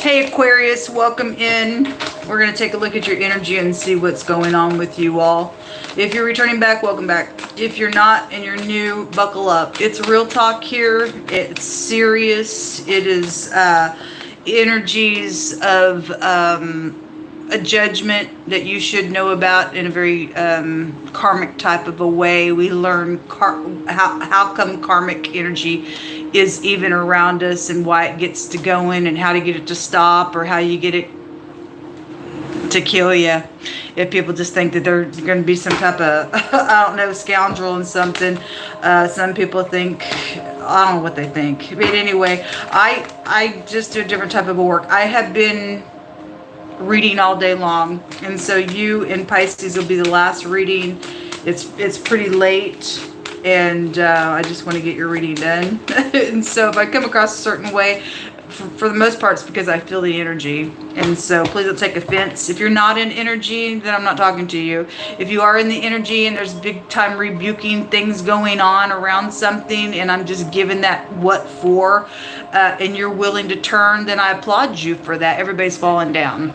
Hey Aquarius, welcome in. We're going to take a look at your energy and see what's going on with you all. If you're returning back, welcome back. If you're not and you're new, buckle up. It's real talk here. It's serious. It is energies of a judgment that you should know about in a very karmic type of a way. We learn how come karmic energy is even around us and why it gets to going and how to get it to stop or how you get it to kill you. If people just think that they're going to be some type of, I don't know, scoundrel and something. Some people think, I don't know what they think. But anyway, I just do a different type of work. I have been reading all day long, and so you in Pisces will be the last reading. It's pretty late, and I just want to get your reading done. And so if I come across a certain way, for the most part, it's because I feel the energy. And so please don't take offense. If you're not in energy, then I'm not talking to you. If you are in the energy and there's big time rebuking things going on around something, and I'm just giving that what for, and you're willing to turn, then I applaud you for that. Everybody's falling down.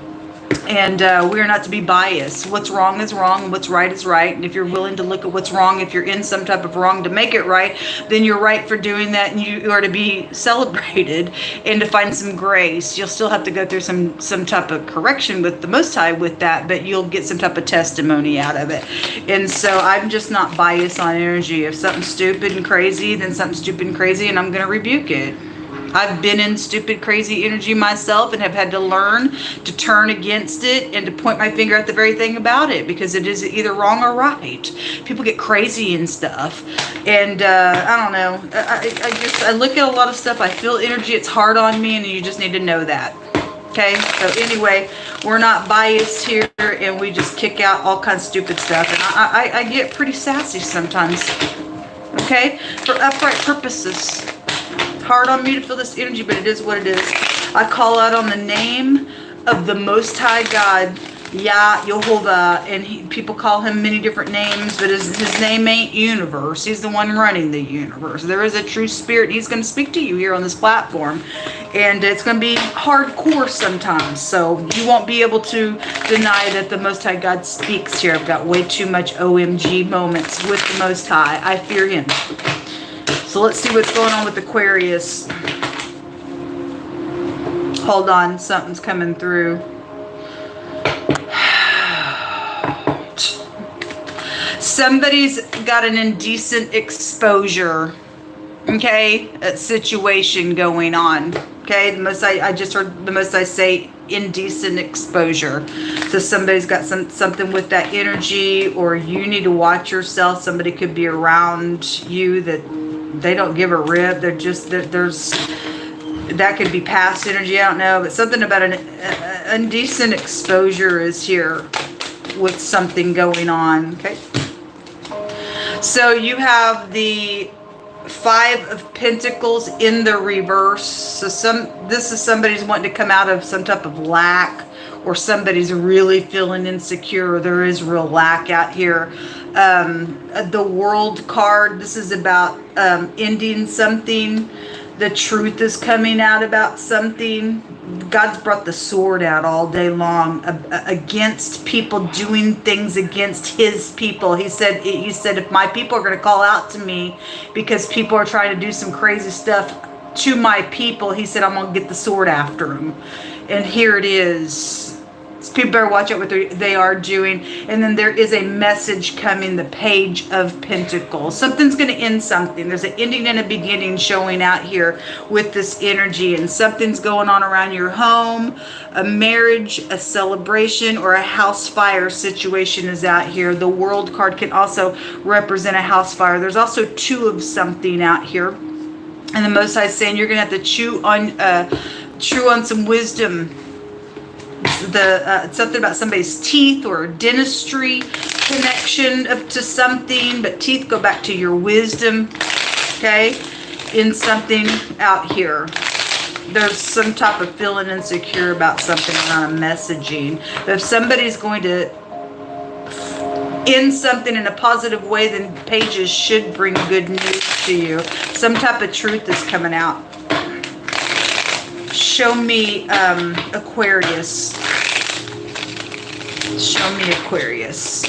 And we are not to be biased. What's wrong is wrong, and what's right is right. And if you're willing to look at what's wrong, if you're in some type of wrong to make it right, then you're right for doing that, and you are to be celebrated and to find some grace. You'll still have to go through some type of correction with the Most High with that, but you'll get some type of testimony out of it. And so I'm just not biased on energy. If something's stupid and crazy, then something's stupid and crazy, and I'm going to rebuke it. I've been in stupid, crazy energy myself and have had to learn to turn against it and to point my finger at the very thing about it, because it is either wrong or right. People get crazy and stuff. And I don't know. I look at a lot of stuff. I feel energy. It's hard on me, and you just need to know that. Okay? So anyway, we're not biased here, and we just kick out all kinds of stupid stuff. And I get pretty sassy sometimes. Okay? For upright purposes. Hard on me to feel this energy, but it is what it is. I call out on the name of the Most High God, Jehovah, and people call him many different names, but his name ain't Universe. He's the one running the universe. There is a true spirit. He's going to speak to you here on this platform, and it's going to be hardcore sometimes, so you won't be able to deny that the Most High God speaks here. I've got way too much OMG moments with the Most High. I fear him. So let's see what's going on with Aquarius. Hold on, something's coming through. Somebody's got an indecent exposure. Okay, a situation going on. Okay, I just heard the Most I say indecent exposure. So somebody's got something with that energy, or you need to watch yourself. Somebody could be around you that they don't give a rip. They're just, there's, that could be past energy, I don't know, but something about an indecent exposure is here with something going on. Okay, so you have the Five of Pentacles in the reverse. So this is somebody's wanting to come out of some type of lack, or somebody's really feeling insecure. There is real lack out here. The World card, this is about ending something. The truth is coming out about something. God's brought the sword out all day long against people doing things against his people. He said, if my people are going to call out to me because people are trying to do some crazy stuff to my people, he said, I'm going to get the sword after them. And here it is. People better watch out what they are doing. And then there is a message coming, the Page of Pentacles. Something's going to end something. There's an ending and a beginning showing out here with this energy. And something's going on around your home. A marriage, a celebration, or a house fire situation is out here. The World card can also represent a house fire. There's also two of something out here. And the Most High is saying you're going to have to chew on some wisdom. Something about somebody's teeth or dentistry connection to something, but teeth go back to your wisdom. Okay, in something out here, there's some type of feeling insecure about something around messaging. But if somebody's going to end something in a positive way, then pages should bring good news to you. Some type of truth is coming out. Show me Aquarius. Show me Aquarius.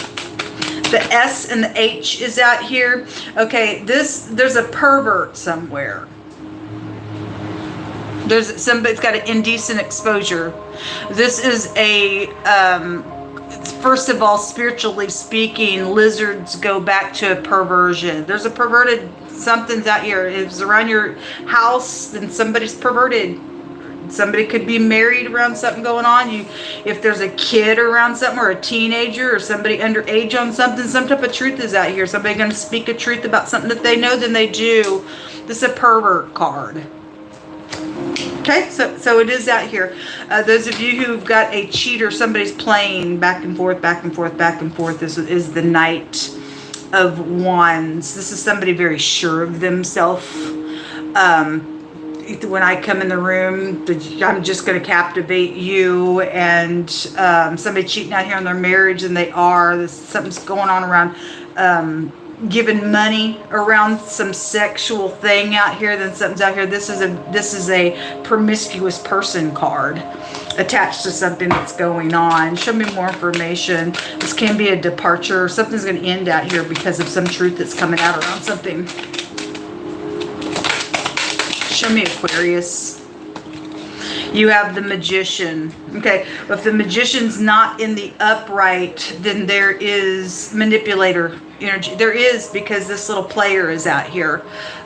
The S and the H is out here. Okay, there's a pervert somewhere. There's somebody's got an indecent exposure. This is a first of all, spiritually speaking, lizards go back to a perversion. There's a perverted something's out here. If it's around your house, then somebody's perverted. Somebody could be married around something going on. If there's a kid around something, or a teenager, or somebody underage on something, some type of truth is out here. Somebody going to speak a truth about something that they know, then they do. This is a pervert card. Okay, so it is out here. Those of you who've got a cheater, somebody's playing back and forth, back and forth, back and forth. This is the Knight of Wands. This is somebody very sure of themselves. When I come in the room, I'm just going to captivate you, and somebody cheating out here on their marriage, and they are. Something's going on around giving money around some sexual thing out here. Then something's out here. This is a promiscuous person card attached to something that's going on. Show me more information. This can be a departure. Something's going to end out here because of some truth that's coming out around something. Show me Aquarius. You have the Magician. Okay, if the Magician's not in the upright, then there is manipulator energy. There is, because this little player is out here.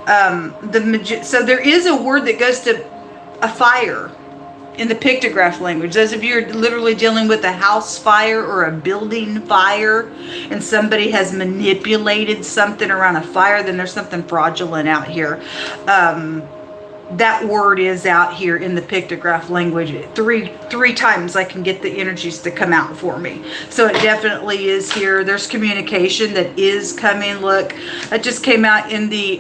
So there is a word that goes to a fire in the pictograph language. Those of you are literally dealing with a house fire or a building fire, and somebody has manipulated something around a fire, then there's something fraudulent out here. That word is out here in the pictograph language. Three times I can get the energies to come out for me. So it definitely is here. There's communication that is coming. Look, it just came out in the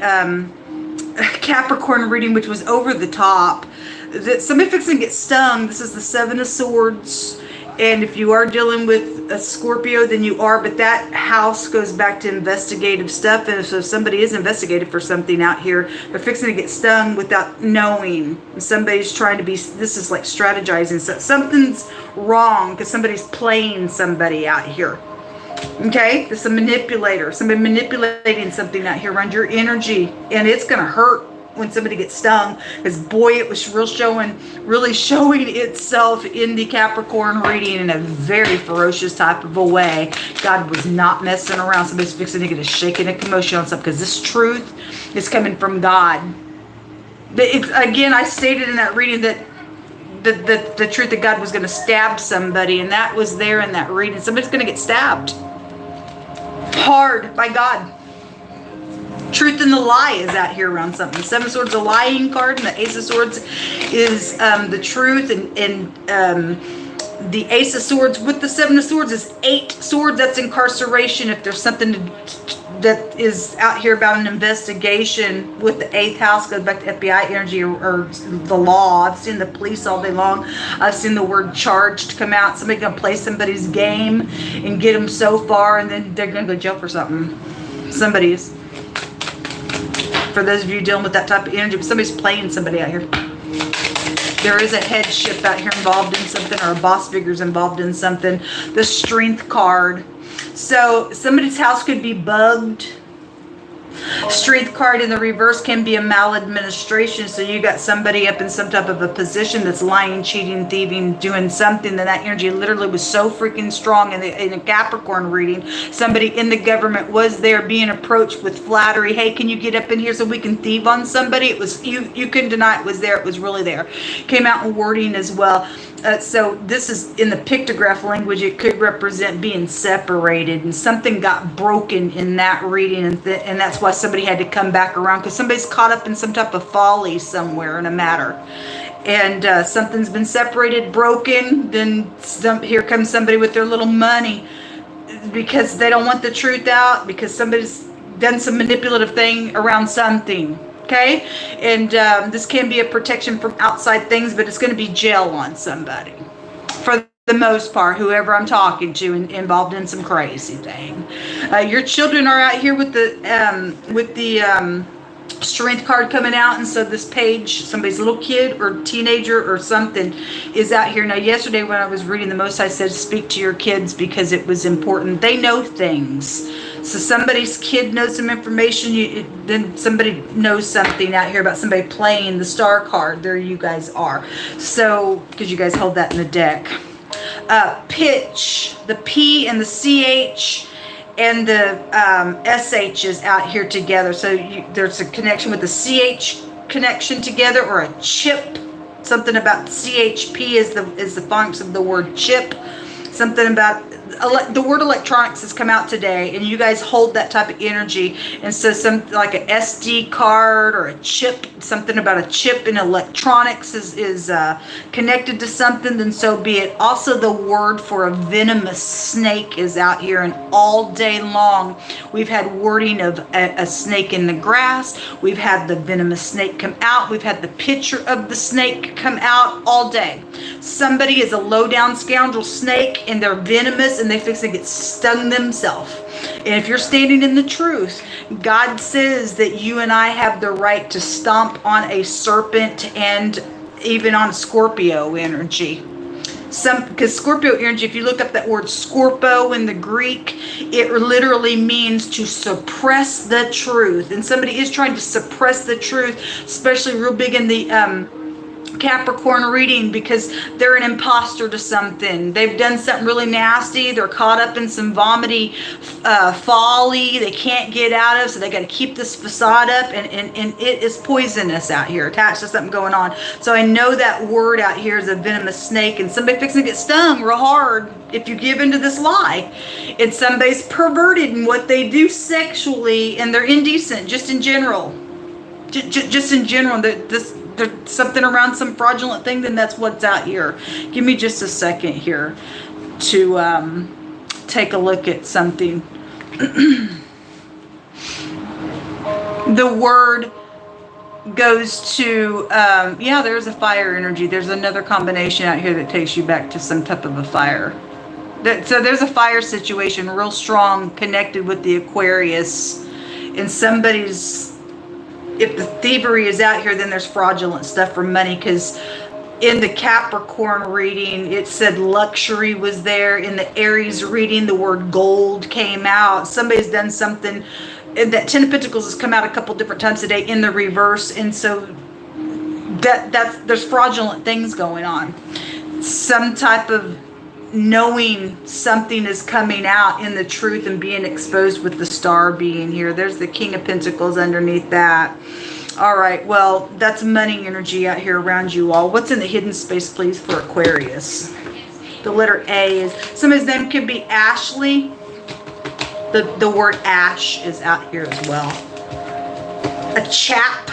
Capricorn reading, which was over the top. That somebody fixing to get stung. This is the Seven of Swords. And if you are dealing with a Scorpio, then you are. But that house goes back to investigative stuff. And so if somebody is investigated for something out here, they're fixing to get stung without knowing. Somebody's trying to be, this is like strategizing. So something's wrong because somebody's playing somebody out here. Okay? This is a manipulator. Somebody manipulating something out here around your energy. And it's going to hurt when somebody gets stung, because boy, it was really showing itself in the Capricorn reading in a very ferocious type of a way. God was not messing around. Somebody's fixing to get a shake and a commotion on something, because this truth is coming from God. Again, I stated in that reading that the truth that God was going to stab somebody, and that was there in that reading. Somebody's going to get stabbed hard by God. Truth and the lie is out here around something. The Seven of Swords is a lying card, and the Ace of Swords is the truth, and the Ace of Swords with the Seven of Swords is 8 swords. That's incarceration. If there's something that is out here about an investigation with the 8th house, goes back to FBI energy or the law. I've seen the police all day long. I've seen the word charged come out. Somebody's going to play somebody's game and get them so far, and then they're going to go to jail for something. Somebody is. For those of you dealing with that type of energy, but somebody's playing somebody out here. There is a headship out here involved in something, or a boss figure's involved in something. The Strength card. So somebody's house could be bugged. Strength card in the reverse can be a maladministration. So you got somebody up in some type of a position that's lying, cheating, thieving, doing something. That energy literally was so freaking strong in a Capricorn reading. Somebody in the government was there being approached with flattery. Hey, can you get up in here so we can thieve on somebody? It was you couldn't deny it was there. It was really there. Came out in wording as well. So this is in the pictograph language. It could represent being separated, and something got broken in that reading, and that's why somebody had to come back around, because somebody's caught up in some type of folly somewhere in a matter, and something's been separated, broken. Then here comes somebody with their little money because they don't want the truth out, because somebody's done some manipulative thing around something. Okay, and this can be a protection from outside things, but it's going to be jail on somebody for the most part, whoever I'm talking to, involved in some crazy thing. Your children are out here with the Strength card coming out, and so this page, somebody's little kid or teenager or something is out here. Now yesterday when I was reading the Most High said speak to your kids because it was important. They know things. So somebody's kid knows some information, then somebody knows something out here about somebody playing the star card. There you guys are. So, because you guys hold that in the deck. Pitch, the P and the CH and the SH is out here together. So there's a connection with the CH connection together, or a chip. Something about CHP is the phonics of the word chip. Something about the word electronics has come out today, and you guys hold that type of energy. And so some like an SD card or a chip, something about a chip in electronics is connected to something, then so be it. Also the word for a venomous snake is out here, and all day long we've had wording of a snake in the grass. We've had the venomous snake come out. We've had the picture of the snake come out all day. Somebody is a low down scoundrel snake, and they're venomous, and they fix to get stung themselves. And if you're standing in the truth, God says that you and I have the right to stomp on a serpent and even on Scorpio energy. Because Scorpio energy, if you look up that word Scorpio in the Greek, it literally means to suppress the truth. And somebody is trying to suppress the truth, especially real big in the Capricorn reading, because they're an imposter to something. They've done something really nasty. They're caught up in some vomity folly they can't get out of, so they got to keep this facade up, and it is poisonous out here, attached to something going on. So I know that word out here is a venomous snake, and somebody fixing to get stung real hard if you give into this lie. And somebody's perverted in what they do sexually, and they're indecent just in general. Just in general. There's something around some fraudulent thing, then that's what's out here. Give me just a second here to take a look at something. The word goes to, yeah, there's a fire energy. There's another combination out here that takes you back to some type of a fire. So there's a fire situation real strong connected with the Aquarius, and somebody's, if the thievery is out here, then there's fraudulent stuff for money, because in the Capricorn reading, it said luxury was there. In the Aries reading, the word gold came out. Somebody's done something. And that 10 of Pentacles has come out a couple different times today in the reverse. And so there's fraudulent things going on. Some type of knowing something is coming out in the truth and being exposed with the star being here. There's the King of Pentacles underneath that. All right, well, that's money energy out here around you all. What's in the hidden space, please, for Aquarius? The letter A is, somebody's name could be Ashley. The word ash is out here as well. A chap.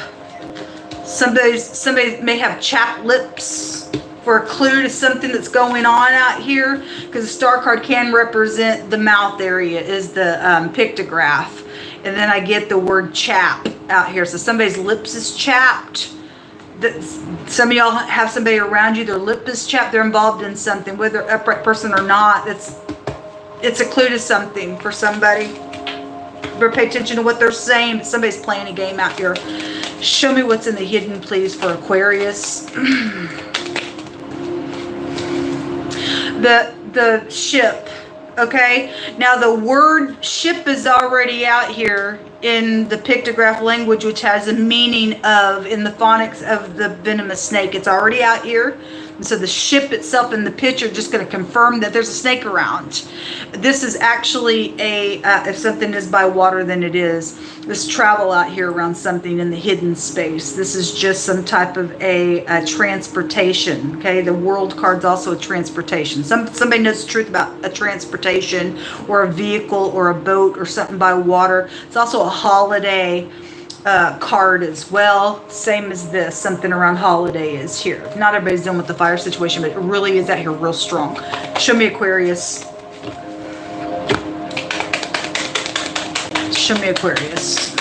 Somebody may have chapped lips, for a clue to something that's going on out here, because the star card can represent the mouth area, is the pictograph. And then I get the word chap out here. So somebody's lips is chapped. Some of y'all have somebody around you, their lip is chapped. They're involved in something, whether upright person or not. It's a clue to something for somebody. Better pay attention to what they're saying, but somebody's playing a game out here. Show me what's in the hidden, please, for Aquarius. The ship, okay? Now the word ship is already out here in the pictograph language, which has a meaning of, in the phonics of the venomous snake. It's already out here. And so the ship itself in the picture just going to confirm that there's a snake around. This is actually a, if something is by water, then it is. This travel out here around something in the hidden space. This is just some type of a transportation, okay? The world card's also a transportation. Somebody knows the truth about a transportation or a vehicle or a boat or something by water. It's also a holiday card as well, same as this. Something around holiday is here. Not everybody's done with the fire situation, but it really is out here real strong. Show me Aquarius. Show me Aquarius.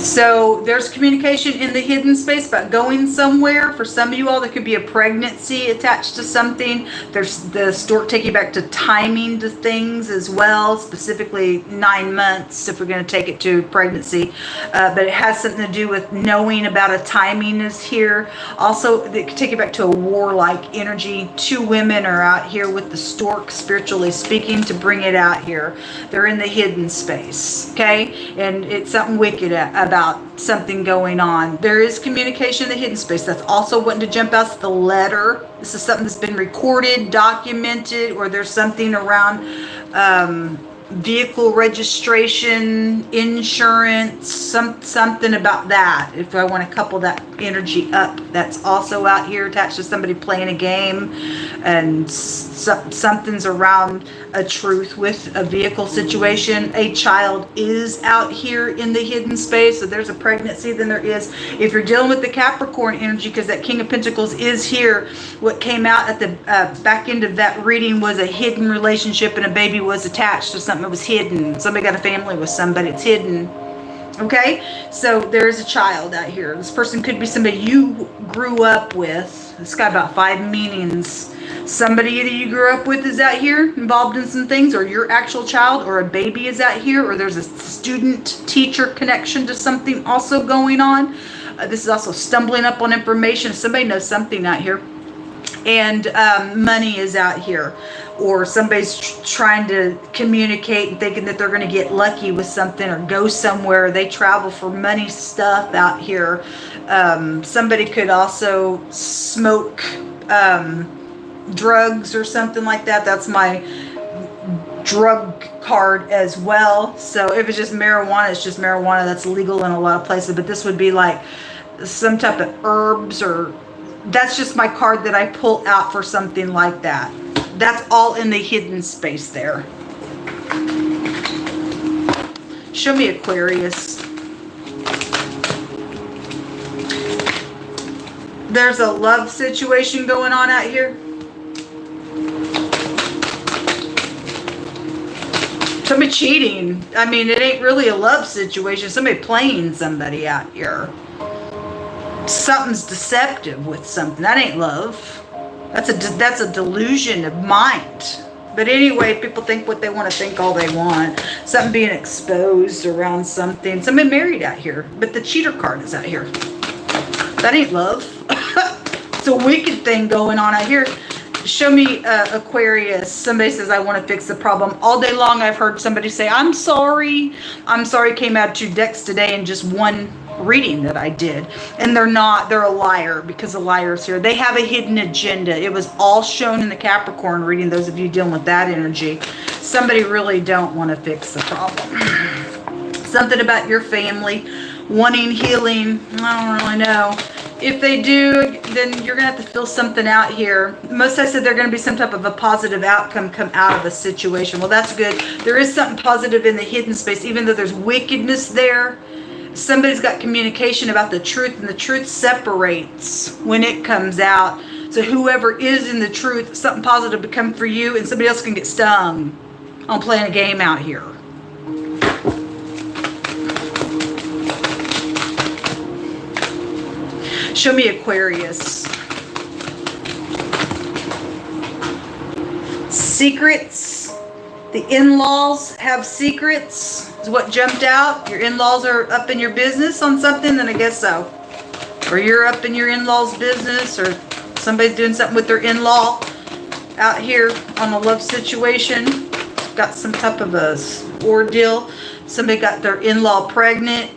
So there's communication in the hidden space about going somewhere. For some of you all, there could be a pregnancy attached to something. There's the stork taking you back to timing to things as well, specifically 9 months if we're going to take it to pregnancy. But it has something to do with knowing about a timing is here. Also, it could take you back to a warlike energy. 2 women are out here with the stork, spiritually speaking, to bring it out here. They're in the hidden space, okay? And it's something wicked about something going on. There is communication in the hidden space. That's also wanting to jump out the letter. This is something that's been recorded, documented, or there's something around vehicle registration, insurance, something about that. If I want to couple that energy up, that's also out here attached to somebody playing a game, and something's around a truth with a vehicle situation. A child is out here in the hidden space, so there's a pregnancy. Then there is, if you're dealing with the Capricorn energy, because that King of Pentacles is here, what came out at the back end of that reading was a hidden relationship, and a baby was attached to something that was hidden. Somebody got a family with somebody, it's hidden. Okay, so there is a child out here. This person could be somebody you grew up with. It's got about 5 meanings. Somebody that you grew up with is out here involved in some things, or your actual child, or a baby is out here, or there's a student-teacher connection to something also going on. This is also stumbling up on information. Somebody knows something out here. And money is out here, or somebody's trying to communicate and thinking that they're going to get lucky with something or go somewhere. They travel for money stuff out here. Somebody could also smoke drugs or something like that. That's my drug card as well. So if it's just marijuana, it's just marijuana. That's legal in a lot of places, but this would be like some type of herbs, or that's just my card that I pull out for something like that. That's all in the hidden space there. Show me Aquarius. There's a love situation going on out here. Somebody cheating. I mean, it ain't really a love situation. Somebody playing somebody out here. Something's deceptive with something. That ain't love. That's a delusion of mind. But anyway, people think what they want to think all they want. Something being exposed around something. Somebody married out here, but the cheater card is out here. That ain't love. It's a wicked thing going on out here. Show me Aquarius. Somebody says, I want to fix the problem. All day long I've heard somebody say, I'm sorry. I'm sorry came out 2 decks today in just one reading that I did. And they're a liar, because the liar's here. They have a hidden agenda. It was all shown in the Capricorn reading, those of you dealing with that energy. Somebody really don't want to fix the problem. Something about your family wanting healing. I don't really know. If they do, then you're going to have to fill something out here. Most I said they're going to be some type of a positive outcome come out of a situation. Well, that's good. There is something positive in the hidden space, even though there's wickedness there. Somebody's got communication about the truth, and the truth separates when it comes out. So whoever is in the truth, something positive to come for you, and somebody else can get stung on playing a game out here. Show me Aquarius. Secrets. The in-laws have secrets is what jumped out. Your in-laws are up in your business on something, then I guess so. Or you're up in your in-laws' business, or somebody's doing something with their in-law out here on a love situation. Got some type of a ordeal. Somebody got their in-law pregnant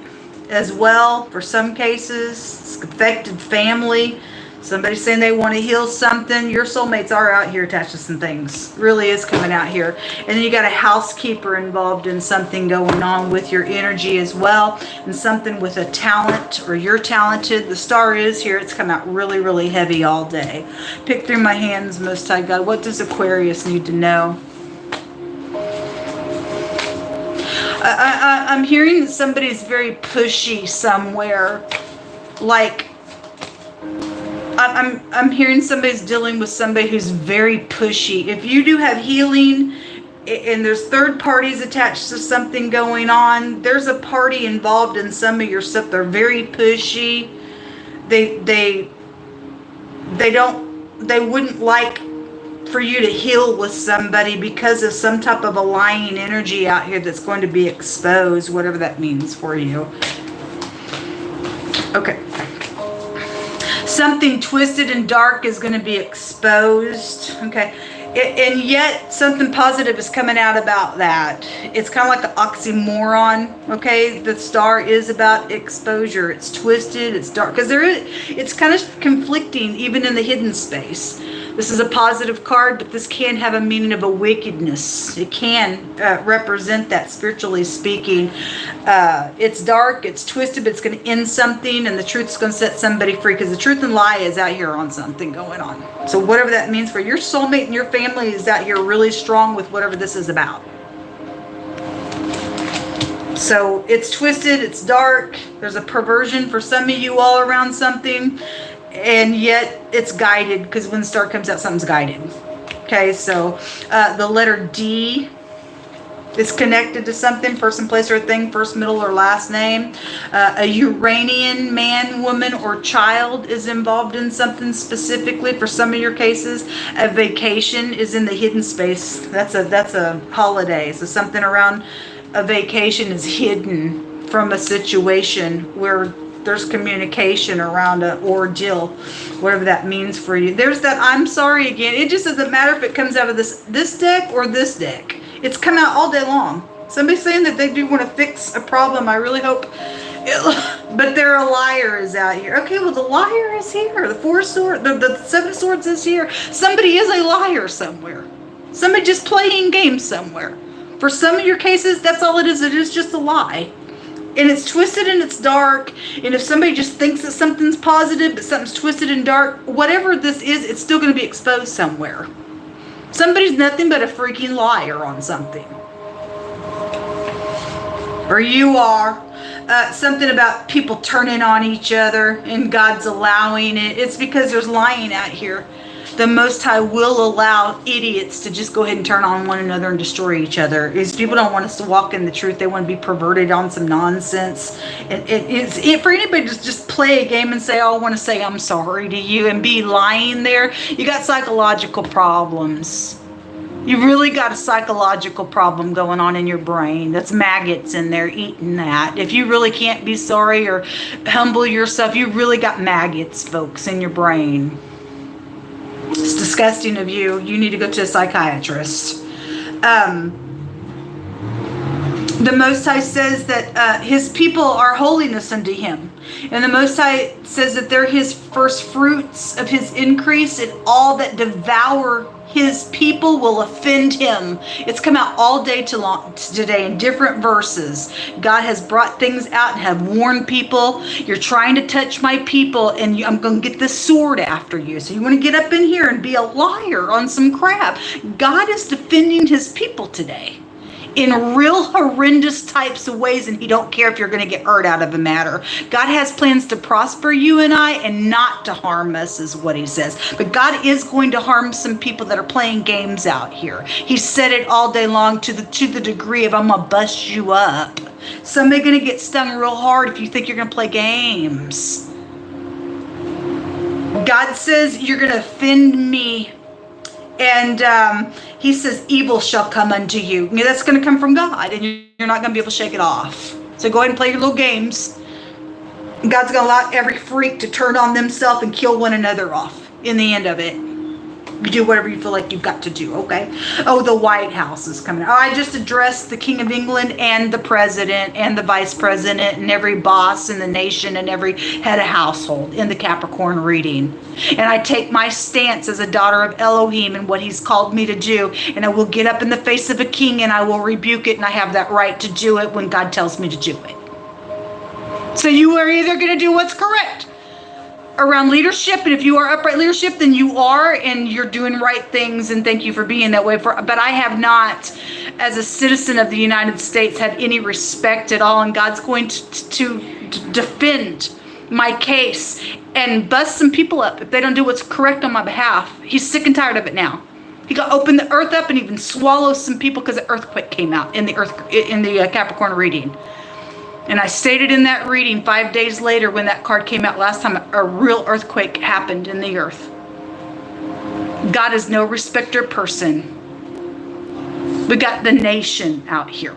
as well for some cases. It's affected family. Somebody's saying they want to heal something. Your soulmates are out here attached to some things. Really is coming out here. And then you got a housekeeper involved in something going on with your energy as well. And something with a talent, or you're talented. The star is here. It's come out really, really heavy all day. Pick through my hands, Most High God. What does Aquarius need to know? I'm hearing that somebody's very pushy somewhere. Like, I'm hearing somebody's dealing with somebody who's very pushy. If you do have healing and there's third parties attached to something going on. There's a party involved in some of your stuff. They're very pushy. They wouldn't like for you to heal with somebody because of some type of a lying energy out here that's going to be exposed, whatever that means for you. Okay. Something twisted and dark is going to be exposed. Okay. And yet something positive is coming out about that. It's kind of like an oxymoron. Okay. The star is about exposure. It's twisted. It's dark. Because it's kind of conflicting even in the hidden space. This is a positive card, but this can have a meaning of a wickedness. It can represent that, spiritually speaking. It's dark, it's twisted, but it's going to end something, and the truth's going to set somebody free, because the truth and lie is out here on something going on. So whatever that means for your soulmate and your family is out here really strong with whatever this is about. So it's twisted, it's dark. There's a perversion for some of you all around something. And yet it's guided, because when the star comes out, something's guided. Okay, so the letter D is connected to something, person, place, or thing, first, middle, or last name. A Uranian man, woman, or child is involved in something specifically for some of your cases. A vacation is in the hidden space. That's a holiday. So something around a vacation is hidden from a situation where there's communication around an ordeal, whatever that means for you. There's that I'm sorry again. It just doesn't matter if it comes out of this deck or this deck. It's come out all day long. Somebody's saying that they do want to fix a problem. I really hope. But they're a liar is out here. Okay, well, the liar is here. The Four of Swords, the Seven of Swords is here. Somebody is a liar somewhere. Somebody just playing games somewhere. For some of your cases, that's all it is. It is just a lie. And it's twisted and it's dark. And if somebody just thinks that something's positive, but something's twisted and dark, whatever this is, it's still going to be exposed somewhere. Somebody's nothing but a freaking liar on something. Or you are. Something about people turning on each other and God's allowing it. It's because there's lying out here. The Most High will allow idiots to just go ahead and turn on one another and destroy each other. People don't want us to walk in the truth. They want to be perverted on some nonsense. It's for anybody to just play a game and say, oh, I want to say I'm sorry to you and be lying there. You got psychological problems. You really got a psychological problem going on in your brain. That's maggots in there eating that. If you really can't be sorry or humble yourself, you really got maggots, folks, in your brain. It's disgusting of you. You need to go to a psychiatrist. The Most High says that his people are holiness unto him. And the Most High says that they're his first fruits of his increase, and all that devour his people will offend him. It's come out all day today in different verses. God has brought things out and have warned people. You're trying to touch my people, and I'm going to get this sword after you. So you want to get up in here and be a liar on some crap. God is defending his people today in real horrendous types of ways, and he don't care if you're going to get hurt out of the matter. God has plans to prosper you and I and not to harm us, is what he says. But God is going to harm some people that are playing games out here. He said it all day long to the degree of, I'm going to bust you up. Somebody's going to get stung real hard if you think you're going to play games. God says you're going to offend me. And he says, evil shall come unto you. That's going to come from God, and you're not going to be able to shake it off. So go ahead and play your little games. God's going to allow every freak to turn on themselves and kill one another off in the end of it. You do whatever you feel like you've got to do, okay? Oh, the White House is coming. Oh, I just addressed the King of England and the President and the Vice President and every boss in the nation and every head of household in the Capricorn reading. And I take my stance as a daughter of Elohim and what he's called me to do. And I will get up in the face of a king and I will rebuke it, and I have that right to do it when God tells me to do it. So you are either going to do what's correct around leadership, and if you are upright leadership, then you are, and you're doing right things, and thank you for being that way. But I have not, as a citizen of the United States, had any respect at all, and God's going to defend my case and bust some people up if they don't do what's correct on my behalf. He's sick and tired of it now. He got open the earth up and even swallow some people because an earthquake came out in the Capricorn reading. And I stated in that reading 5 days later when that card came out last time, a real earthquake happened in the earth. God is no respecter of person. We got the nation out here.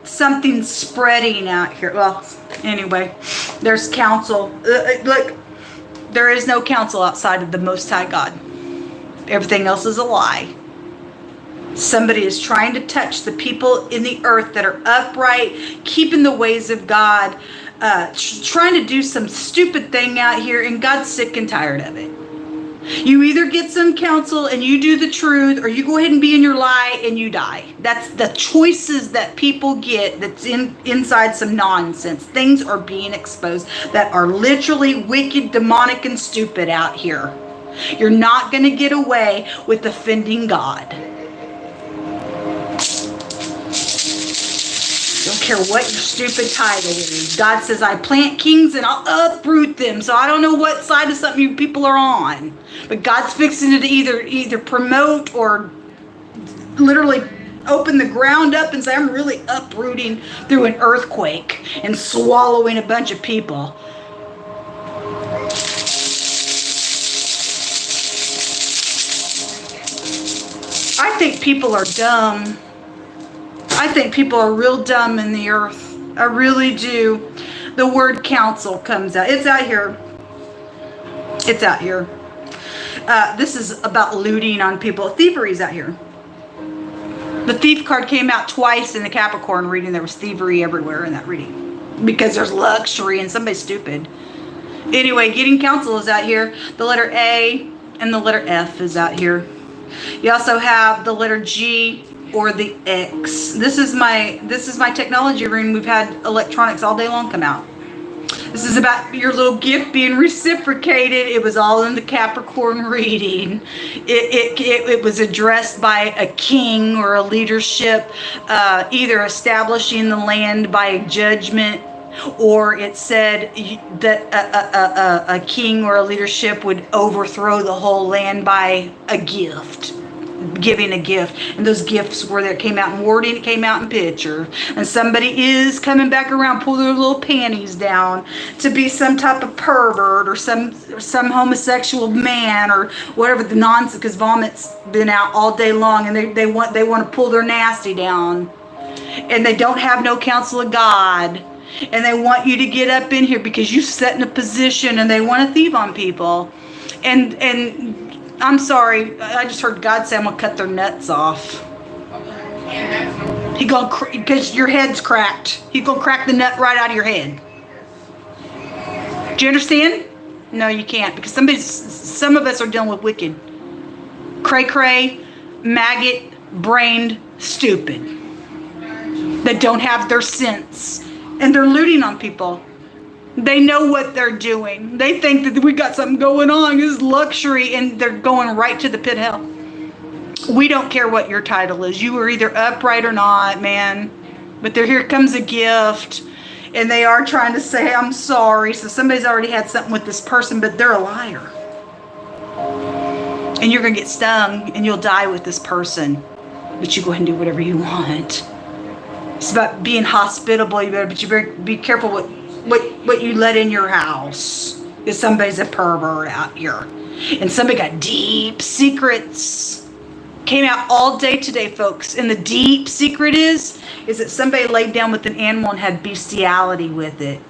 Something's spreading out here. Well, anyway, there's counsel. Look, there is no counsel outside of the Most High God. Everything else is a lie. Somebody is trying to touch the people in the earth that are upright, keeping the ways of God, trying to do some stupid thing out here, and God's sick and tired of it. You either get some counsel and you do the truth, or you go ahead and be in your lie and you die. That's the choices that people get that's inside some nonsense. Things are being exposed that are literally wicked, demonic, and stupid out here. You're not going to get away with offending God. Don't care what your stupid title is. God says, I plant kings and I'll uproot them. So I don't know what side of something you people are on. But God's fixing to either promote or literally open the ground up and say, I'm really uprooting through an earthquake and swallowing a bunch of people. I think people are dumb. I think people are real dumb in the earth. I really do. The word counsel comes out. It's out here. It's out here. This is about looting on people. Thievery's out here. The thief card came out twice in the Capricorn reading. There was thievery everywhere in that reading. Because there's luxury and somebody's stupid. Anyway, getting counsel is out here. The letter A and the letter F is out here. You also have the letter G or the X. This is my technology reading. We've had electronics all day long come out. This is about your little gift being reciprocated. It was all in the Capricorn reading. It was addressed by a king or a leadership, either establishing the land by a judgment, or it said that a king or a leadership would overthrow the whole land by a gift. Giving a gift, and those gifts were that came out in wording, it came out in picture, and somebody is coming back around, pull their little panties down to be some type of pervert or some homosexual man or whatever the nonsense, because vomit's been out all day long, and they want to pull their nasty down, and they don't have no counsel of God, and they want you to get up in here because you set in a position, and they want to thieve on people, and I'm sorry, I just heard God say I'm going to cut their nuts off. Because your head's cracked. He's going to crack the nut right out of your head. Do you understand? No, you can't. Because some of us are dealing with wicked. Cray-cray, maggot-brained, stupid. That don't have their sense. And they're looting on people. They know what they're doing. They think that we got something going on. This is luxury, and they're going right to the pit of hell. We don't care what your title is. You are either upright or not, man. But here comes a gift, and they are trying to say, I'm sorry. So somebody's already had something with this person, but they're a liar. And you're going to get stung, and you'll die with this person. But you go ahead and do whatever you want. It's about being hospitable. But you better be careful what you let in your house, because somebody's a pervert out here, and somebody got deep secrets. Came out all day today, folks, and the deep secret is that somebody laid down with an animal and had bestiality with it.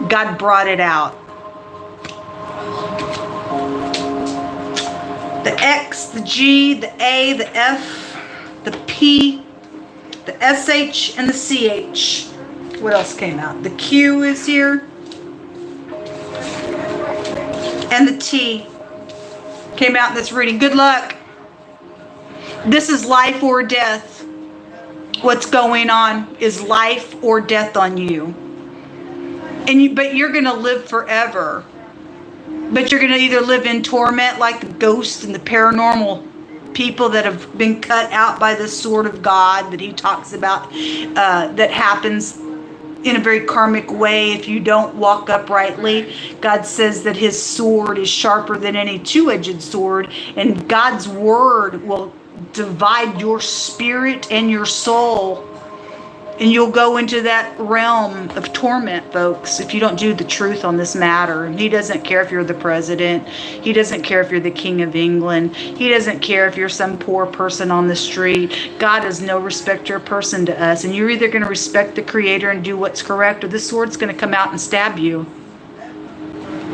God brought it out. The X, the G, the A, the F, the P, the SH, and the CH. What else came out? The Q is here. And the T came out in this reading. Good luck. This is life or death. What's going on is life or death on you. But you're going to live forever. But you're going to either live in torment like the ghosts and the paranormal people that have been cut out by the sword of God that he talks about, that happens in a very karmic way if you don't walk uprightly. God says that his sword is sharper than any two-edged sword, and God's word will divide your spirit and your soul. And you'll go into that realm of torment, folks, if you don't do the truth on this matter. And he doesn't care if you're the president. He doesn't care if you're the king of England. He doesn't care if you're some poor person on the street. God is no respecter of person to us. And you're either going to respect the Creator and do what's correct, or this sword's going to come out and stab you.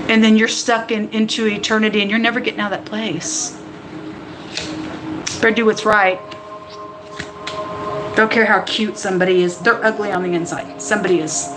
And then you're stuck into eternity, and you're never getting out of that place. Better do what's right. Don't care how cute somebody is. They're ugly on the inside. Somebody is.